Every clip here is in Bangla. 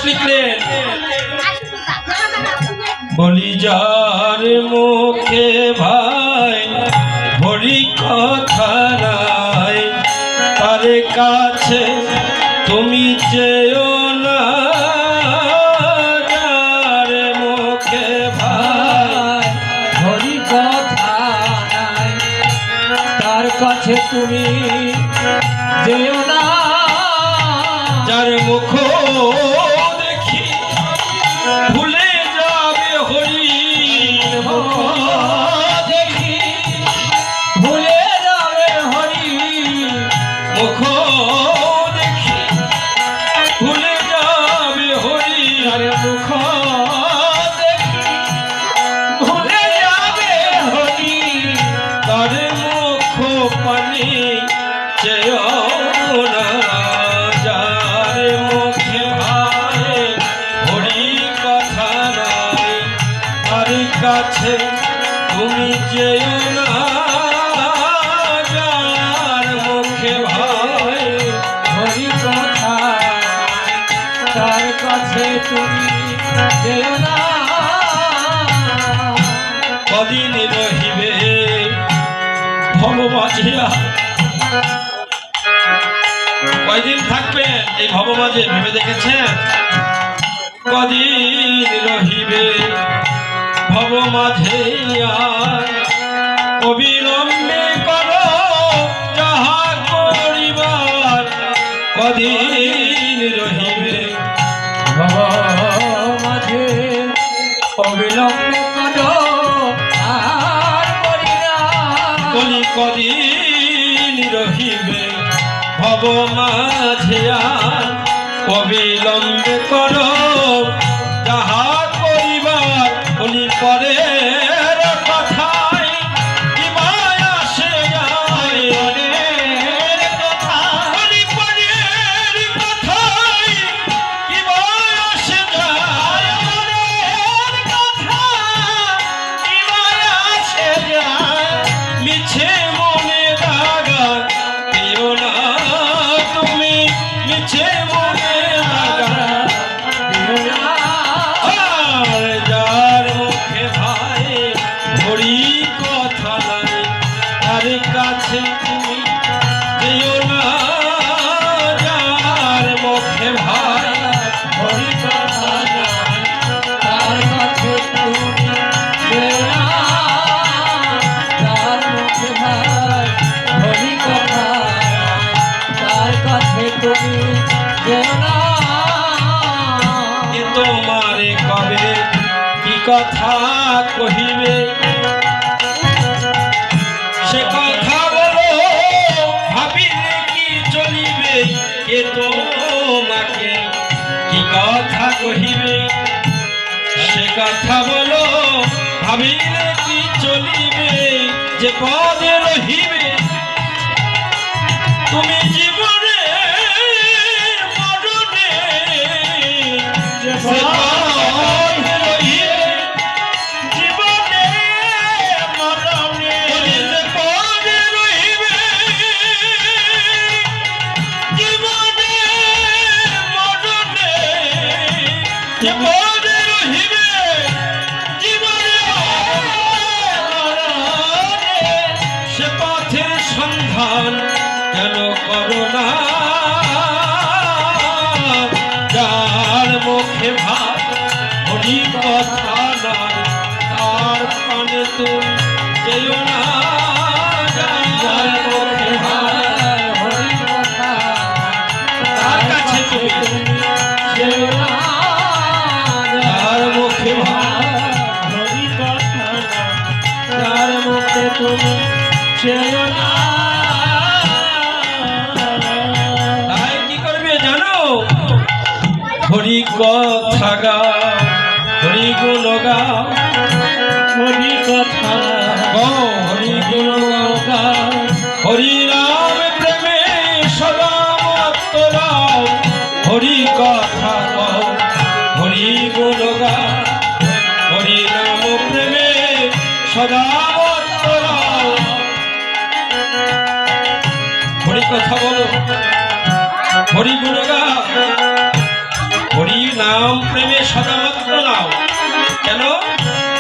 লিখলেন, বলি যার মুখে ভাই হরি কথা নাই, তার কাছে তুমি যেও না। যার মুখে ভাই হরি কথা নাই, তার কাছে তুমি যেও না। যার মুখ দেখি ভুলে যাবে হরি, মুখ দেখি ভুলে যাবে হরি, মুখ দেখি ভুলে যাবে হরি। তার মুখ দেখি ভুলে যাবে হরি। তার মুখ পানি চেয়েও না। যার মুখে ভাই হরি কথা নাই, তার কাছে তুমি যেও না। যার মুখে ভাই হরি কথা তার কাছে তুমি যেও না। কদিন রহিবে ভবমাঝিয়া, কয়দিন থাকবেন এই ভবমাঝে ভেবে দেখেছেন? কদিন রহিবে ভবমাঝে, অবিলম্বে করো যাহা করিবার। কদিন রহিবে ভব মাঝে অবিলম্বে করো আর করি না। বলি কদিন রহিবে ভবমাঝে, অবিলম্বে করো যাহা করিবার। বলি পরের কথায় কি মায়া সে যায়, পরের কথা বলি পরের কথায় কি মায়া সে যায়। পরের কথা কি মায়া সে যায়। মিছে মনে দাগা দিও না তুমি, মিছে মনে দাগা। দিও না। আর যার মুখে ভাই হরি কথা নাই, তার কাছে তুমি যেও না। যার মুখে ভাই হরি কথা নাই, তার কাছে তুমি যেও না। যার মুখে ভাই হরি কথা নাই, তার কাছে তুমি যেও না। এ তোমারে কবে কি কথা কহিবে, সে কথা বলো ভাবিলে কি চলিবে। এ তোমাকে কি কথা কহিবে, সে কথা বলো ভাবিলে কি চলিবে। যে পদে রহিবে তুমি জীবনে মরণে, যে সে পদে রহিবে জীবনে মরণে। যে পদে রহিবে জীবনে মরণে, যে পদে রহিবে জীবনে মরণে। সে পথের সন্ধান কেন করো না। যার মুখে ভাই হরি কথা নাই, তার পানে তুমি যেও না। যার মুখে ভাই হরি কথা তার কাছে তুমি যেও না। যার মুখে ভাই হরি কথা তার মুখে তুমি যেও না। তাই কি করবে জানো? হরি কথা গাও, হরি গুণ গাও, হরি কথা হরি গুণ গাও। হরি নাম প্রেমে সদা মত্ত রাও, হরি কথা গাও, হরি গুণ গাও। হরি নাম প্রেমে সদা মত্ত রাও। হরি কথা বলো, হরি গুণ গাও, হরি হরি নাম প্রেমে সদামত্ত নাও। কেন?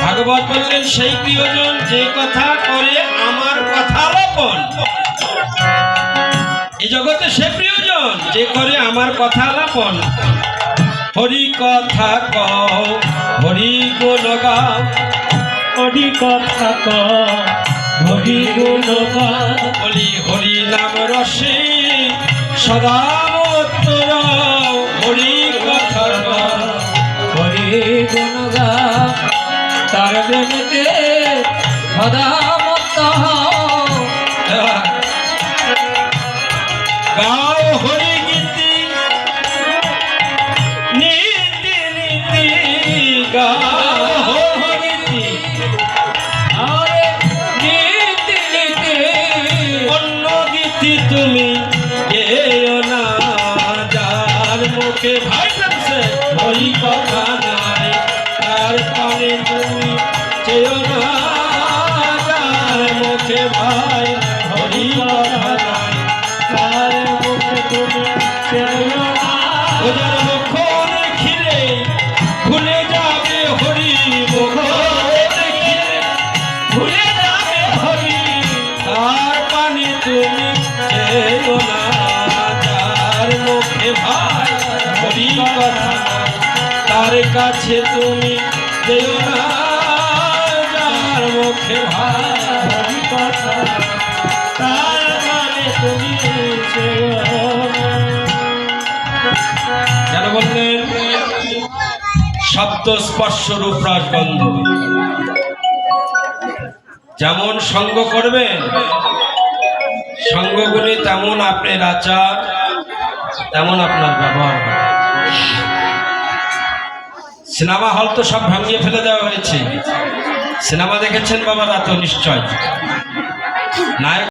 ভাগবত বললেন সেই প্রিয়জন যে কথা করে আমার কথা আলাপন। এই জগতে সে প্রিয়জন যে করে আমার কথা আলাপন। হরি কথা কও, হরি গুণ গাও, হরি কথা কও, হরি গুণ গাও, বলি হরি নাম রসে সদা মত্ত রও। হরি কথা কও, হরি গুণ গাও, তার প্রেমেতে সদা মত্ত হও। গাও হরি গীতি নীতি নীতি, গাও হরি গীতি আরে নীতি নীতি অন্য গীতি তুমি গেও না। যার মুখে ভাই প্রেমসে হরি কথা নাই, তার কানে তুমি চেও না। যার মুখে ভাই হরি কথা নাই, তার মুখে তুমি চেও না। ওদের মুখর খিরে ভুলে যাবে হরি, মুখর খিরে ভুলে যাবে হরি। তার পানে তুমি চেও না। যার মুখে ভাই হরি কথা নাই, তার কাছে তুমি যেও না। যার মুখে ভাই হরি কথা তার মানে তুমি চেও না। কেন বললেন? শব্দ স্পর্শ রূপ রস গন্ধ। যেমন সঙ্গ করবেন সঙ্গগুলি তেমন আপনার আচার, তেমন আপনার ব্যবহার হবে। সিনেমা হল তো সব ভাঙিয়ে ফেলে দেওয়া হয়েছে। সিনেমা দেখেছেন বাবারা তো নিশ্চয়। নায়ক